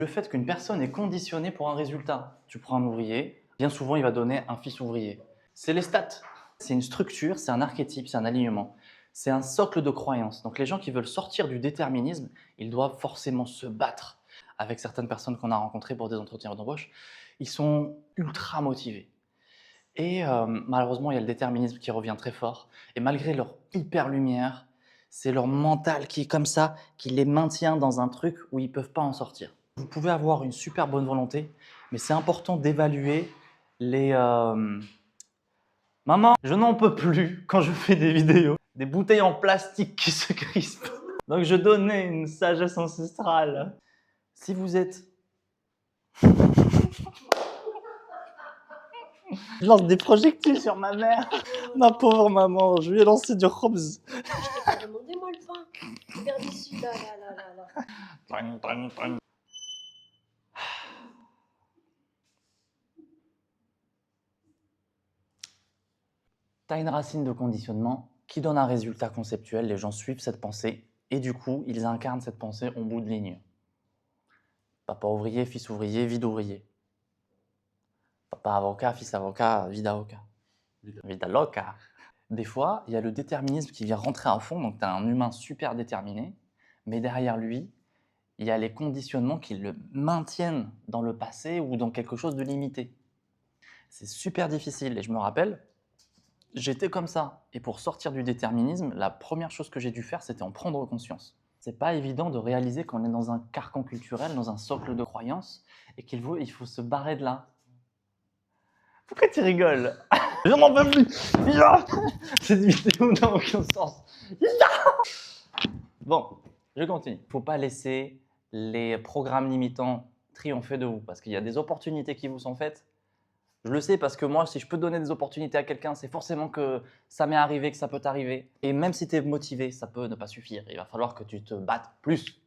Le fait qu'une personne est conditionnée pour un résultat. Tu prends un ouvrier, bien souvent il va donner un fils ouvrier. C'est les stats. C'est une structure, c'est un archétype, c'est un alignement. C'est un socle de croyance. Donc les gens qui veulent sortir du déterminisme, ils doivent forcément se battre. Avec certaines personnes qu'on a rencontrées pour des entretiens d'embauche, ils sont ultra motivés. Et malheureusement, il y a le déterminisme qui revient très fort. Et malgré leur hyper lumière, c'est leur mental qui est comme ça, qui les maintient dans un truc où ils ne peuvent pas en sortir. Vous pouvez avoir une super bonne volonté, mais c'est important d'évaluer les... Maman, je n'en peux plus quand je fais des vidéos. Des bouteilles en plastique qui se crispent. Donc je donnais une sagesse ancestrale. Si vous êtes... Je lance des projectiles sur ma mère. Ma pauvre maman, je lui ai lancé du khobz. Demandez-moi le pain. Regarde ici, là. Tu as une racine de conditionnement qui donne un résultat conceptuel, les gens suivent cette pensée et du coup, ils incarnent cette pensée en bout de ligne. Papa ouvrier, fils ouvrier, vie d'ouvrier. Papa avocat, fils avocat, vie d'avocat. Vida loca. Des fois, il y a le déterminisme qui vient rentrer à fond, donc tu as un humain super déterminé, mais derrière lui, il y a les conditionnements qui le maintiennent dans le passé ou dans quelque chose de limité. C'est super difficile et je me rappelle, j'étais comme ça. Et pour sortir du déterminisme, la première chose que j'ai dû faire, c'était en prendre conscience. C'est pas évident de réaliser qu'on est dans un carcan culturel, dans un socle de croyances, et il faut se barrer de là. Pourquoi tu rigoles? Je n'en peux plus. Cette vidéo n'a aucun sens. Bon, je continue. Il ne faut pas laisser les programmes limitants triompher de vous, parce qu'il y a des opportunités qui vous sont faites. Je le sais parce que moi, si je peux donner des opportunités à quelqu'un, c'est forcément que ça m'est arrivé, que ça peut t'arriver. Et même si tu es motivé, ça peut ne pas suffire. Il va falloir que tu te battes plus.